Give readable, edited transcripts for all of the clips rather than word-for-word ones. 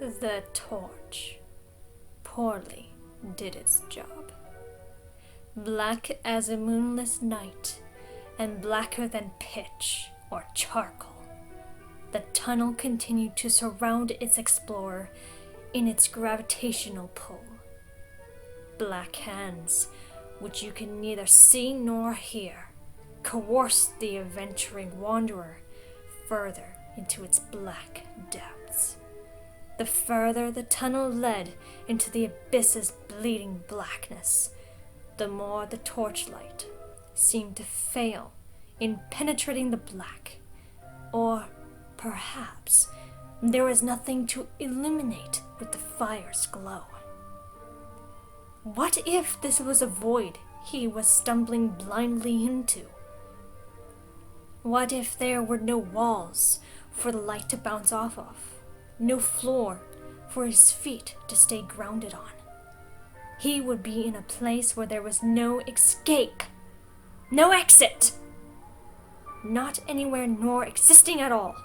The torch poorly did its job. Black as a moonless night, and blacker than pitch or charcoal, the tunnel continued to surround its explorer in its gravitational pull. Black hands, which you can neither see nor hear, coerced the adventuring wanderer further into its black depths. The further the tunnel led into the abyss's bleeding blackness, the more the torchlight seemed to fail in penetrating the black. Or perhaps there was nothing to illuminate with the fire's glow. What if this was a void he was stumbling blindly into? What if there were no walls for the light to bounce off of? No floor for his feet to stay grounded on? He would be in a place where there was no escape, no exit, not anywhere nor existing at all.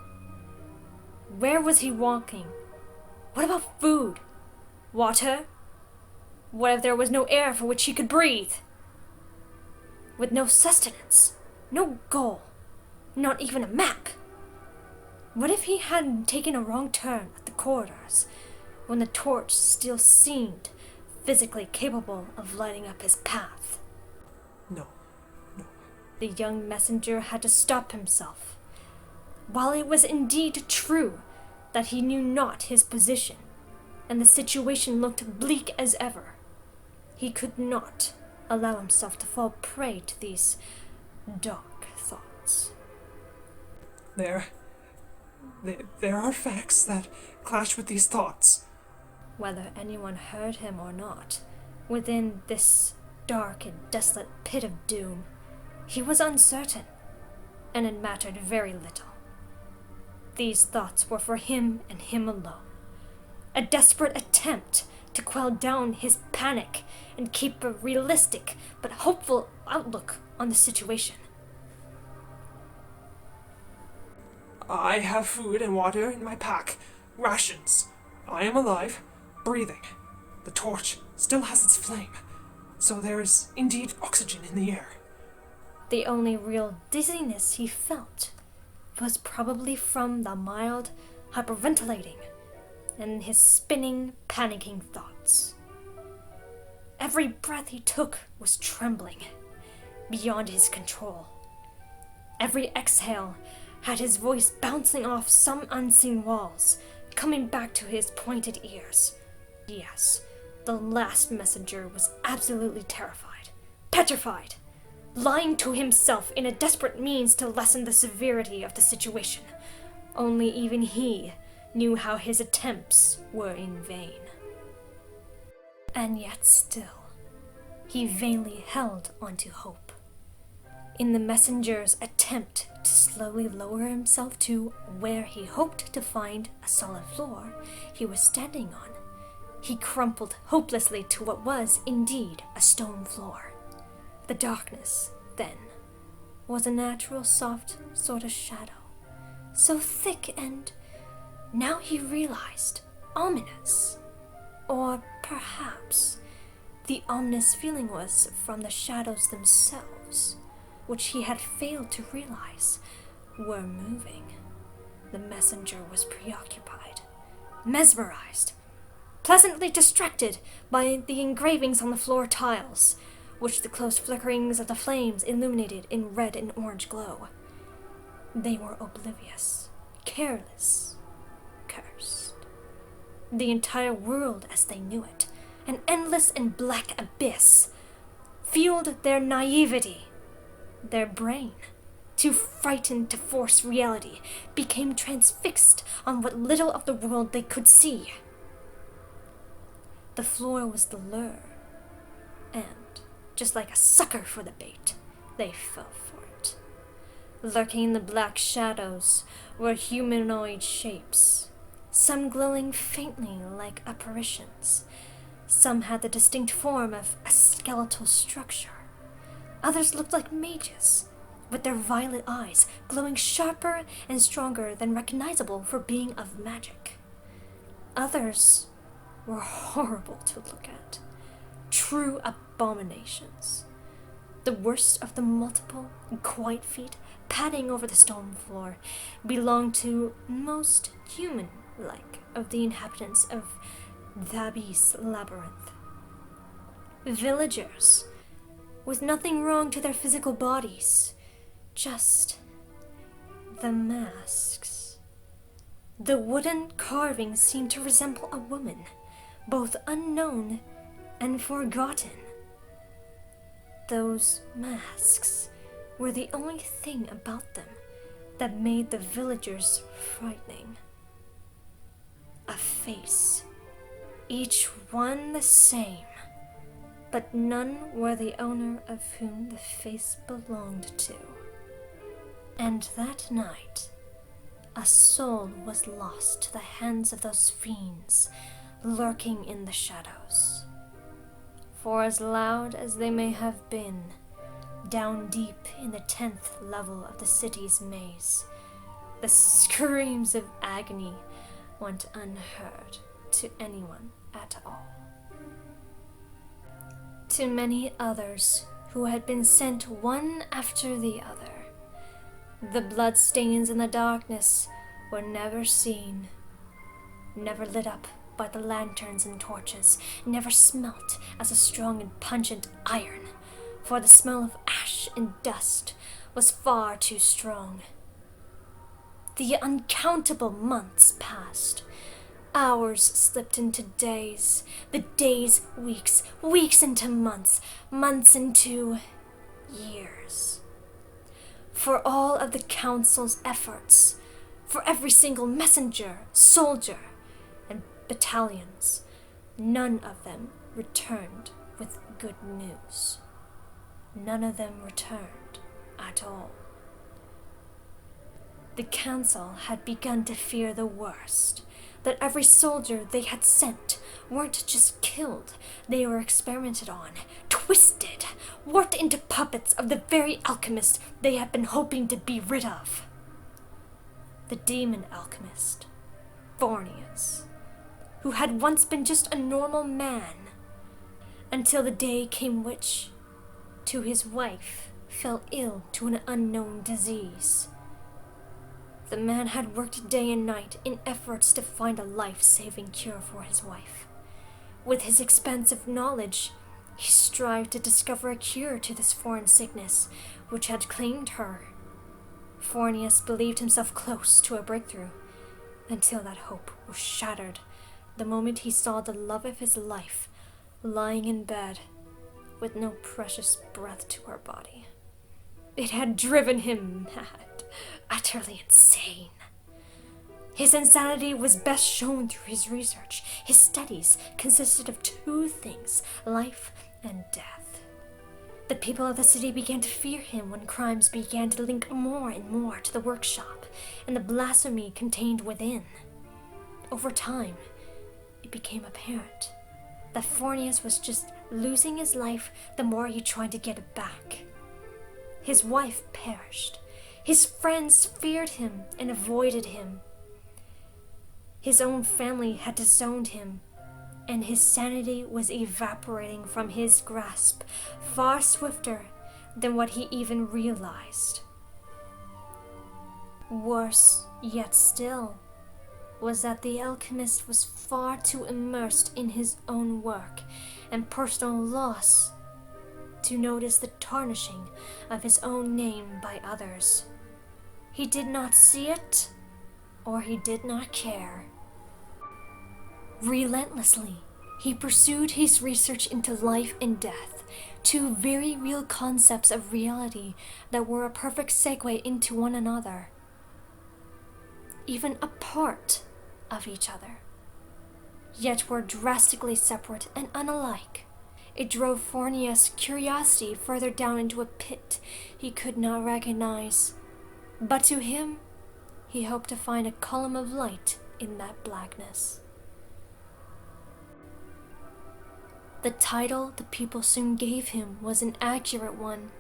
Where was he walking? What about food? Water? What if there was no air for which he could breathe? With no sustenance, no goal, not even a map? What if he had taken a wrong turn at the corridors when the torch still seemed physically capable of lighting up his path? No. The young messenger had to stop himself. While it was indeed true that he knew not his position, and the situation looked bleak as ever, he could not allow himself to fall prey to these dark thoughts. There are facts that clash with these thoughts. Whether anyone heard him or not, within this dark and desolate pit of doom, he was uncertain, and it mattered very little. These thoughts were for him and him alone. A desperate attempt to quell down his panic and keep a realistic but hopeful outlook on the situation. I have food and water in my pack. Rations. I am alive, breathing. The torch still has its flame, so there is indeed oxygen in the air. The only real dizziness he felt was probably from the mild hyperventilating and his spinning, panicking thoughts. Every breath he took was trembling, beyond his control. Every exhale had his voice bouncing off some unseen walls, coming back to his pointed ears. Yes, the last messenger was absolutely terrified, petrified, lying to himself in a desperate means to lessen the severity of the situation. Only even he knew how his attempts were in vain. And yet still, he vainly held onto hope. In the messenger's attempt to slowly lower himself to where he hoped to find a solid floor he was standing on, he crumpled hopelessly to what was indeed a stone floor. The darkness, then, was a natural soft sort of shadow, so thick and, now he realized, ominous. Or perhaps the ominous feeling was from the shadows themselves, which he had failed to realize were moving. The messenger was preoccupied, mesmerized, pleasantly distracted by the engravings on the floor tiles, which the close flickerings of the flames illuminated in red and orange glow. They were oblivious, careless, cursed. The entire world as they knew it, an endless and black abyss, fueled their naivety. Their brain, too frightened to force reality, became transfixed on what little of the world they could see. The floor was the lure, and, just like a sucker for the bait, they fell for it. Lurking in the black shadows were humanoid shapes, some glowing faintly like apparitions. Some had the distinct form of a skeletal structure. Others looked like mages, with their violet eyes glowing sharper and stronger than recognizable for being of magic. others were horrible to look at. True abominations. The worst of the multiple quiet feet padding over the stone floor belonged to most human-like of the inhabitants of Thaby's labyrinth. Villagers, with nothing wrong to their physical bodies, just the masks. The wooden carvings seemed to resemble a woman, both unknown and forgotten. Those masks were the only thing about them that made the villagers frightening. A face, each one the same, but none were the owner of whom the face belonged to. And that night, a soul was lost to the hands of those fiends lurking in the shadows. For as loud as they may have been, down deep in the 10th level of the city's maze, the screams of agony went unheard to anyone at all. To many others who had been sent one after the other, the bloodstains in the darkness were never seen, never lit up by the lanterns and torches, never smelt as a strong and pungent iron, for the smell of ash and dust was far too strong. The uncountable months passed. Hours slipped into days, the days weeks, weeks into months, months into years. For all of the council's efforts, for every single messenger, soldier, and battalions, none of them returned with good news. None of them returned at all. The council had begun to fear the worst, that every soldier they had sent weren't just killed, they were experimented on, twisted, worked into puppets of the very alchemist they had been hoping to be rid of. The Demon Alchemist, Forneus, who had once been just a normal man, until the day came which, to his wife, fell ill to an unknown disease. The man had worked day and night in efforts to find a life-saving cure for his wife. With his expansive knowledge, he strived to discover a cure to this foreign sickness which had claimed her. Fornius believed himself close to a breakthrough, until that hope was shattered the moment he saw the love of his life lying in bed with no precious breath to her body. It had driven him mad, utterly insane. His insanity was best shown through his research. His studies consisted of two things, life and death. The people of the city began to fear him when crimes began to link more and more to the workshop and the blasphemy contained within. Over time, it became apparent that Fornius was just losing his life the more he tried to get it back. His wife perished. His friends feared him and avoided him. His own family had disowned him, and his sanity was evaporating from his grasp far swifter than what he even realized. Worse yet still was that the alchemist was far too immersed in his own work and personal loss to notice the tarnishing of his own name by others. He did not see it, or he did not care. Relentlessly, he pursued his research into life and death, two very real concepts of reality that were a perfect segue into one another, even a part of each other, yet were drastically separate and unalike. It drove Fornius' curiosity further down into a pit he could not recognize, but to him, he hoped to find a column of light in that blackness. The title the people soon gave him was an accurate one,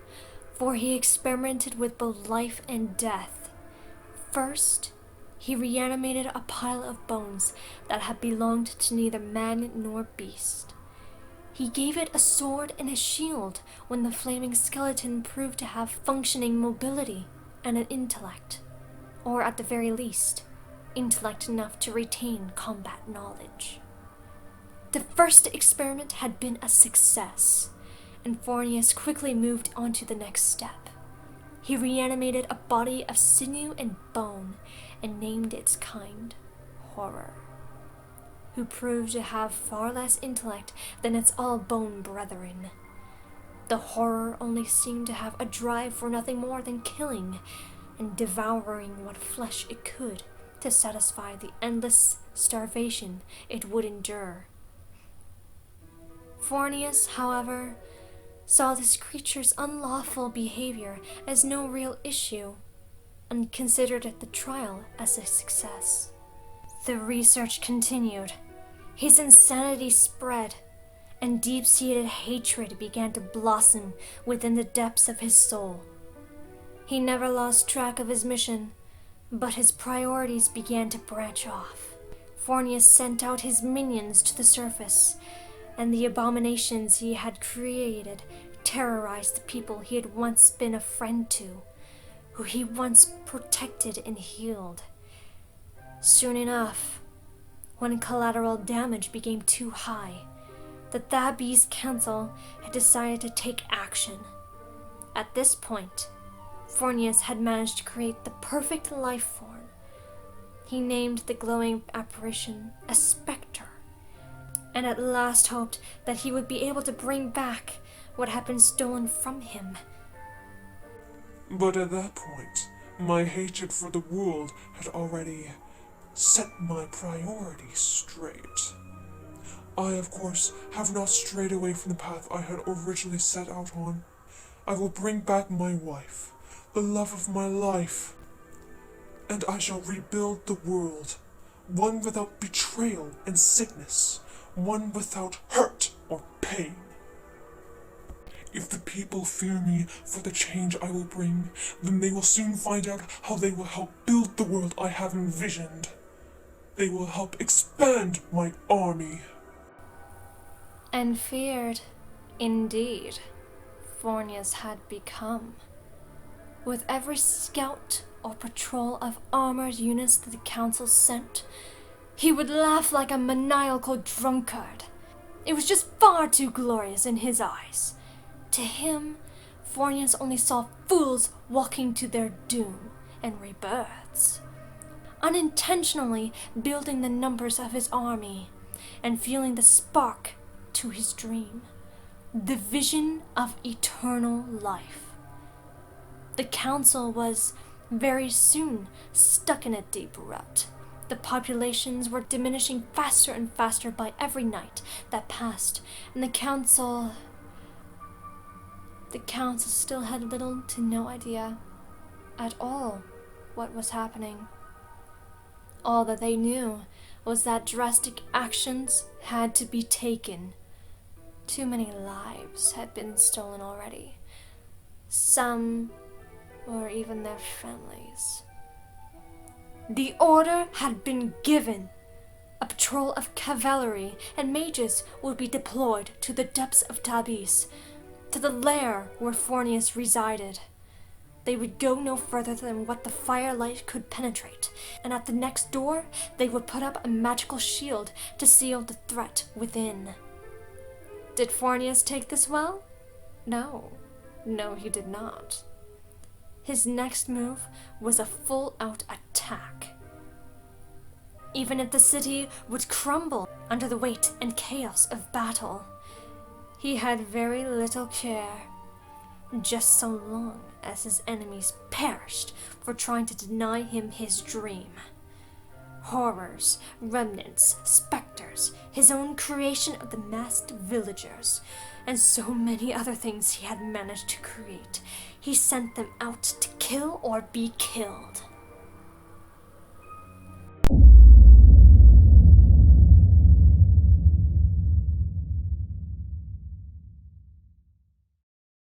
for he experimented with both life and death. First, he reanimated a pile of bones that had belonged to neither man nor beast. He gave it a sword and a shield when the flaming skeleton proved to have functioning mobility and an intellect, or at the very least, intellect enough to retain combat knowledge. The first experiment had been a success, and Fornius quickly moved on to the next step. He reanimated a body of sinew and bone and named its kind Horror, who proved to have far less intellect than its all-bone brethren. The Horror only seemed to have a drive for nothing more than killing and devouring what flesh it could to satisfy the endless starvation it would endure. Fornius, however, saw this creature's unlawful behavior as no real issue and considered the trial as a success. The research continued. His insanity spread, and deep-seated hatred began to blossom within the depths of his soul. He never lost track of his mission, but his priorities began to branch off. Fornius sent out his minions to the surface, and the abominations he had created terrorized the people he had once been a friend to, who he once protected and healed. Soon enough, when collateral damage became too high, the Thabes Council had decided to take action. At this point, Fornius had managed to create the perfect life form. He named the glowing apparition a specter, and at last hoped that he would be able to bring back what had been stolen from him. But at that point, my hatred for the world had already set my priorities straight. I, of course, have not strayed away from the path I had originally set out on. I will bring back my wife, the love of my life, and I shall rebuild the world, one without betrayal and sickness, one without hurt or pain. If the people fear me for the change I will bring, then they will soon find out how they will help build the world I have envisioned. They will help expand my army. And feared, indeed, Fornius had become. With every scout or patrol of armored units that the council sent, he would laugh like a maniacal drunkard. It was just far too glorious in his eyes. To him, Fornius only saw fools walking to their doom and rebirths, unintentionally building the numbers of his army and fueling the spark to his dream, the vision of eternal life. The council was very soon stuck in a deep rut. The populations were diminishing faster and faster by every night that passed, and the council still had little to no idea at all what was happening. All that they knew was that drastic actions had to be taken. Too many lives had been stolen already. Some or even their families. The order had been given. A patrol of cavalry and mages would be deployed to the depths of Thabes, to the lair where Fornius resided. They would go no further than what the firelight could penetrate, and at the next door they would put up a magical shield to seal the threat within. Did Fornius take this well? No, he did not. His next move was a full-out attack. Even if the city would crumble under the weight and chaos of battle, he had very little care, just so long as his enemies perished for trying to deny him his dream. Horrors, remnants, specters, his own creation of the masked villagers, and so many other things he had managed to create. He sent them out to kill or be killed.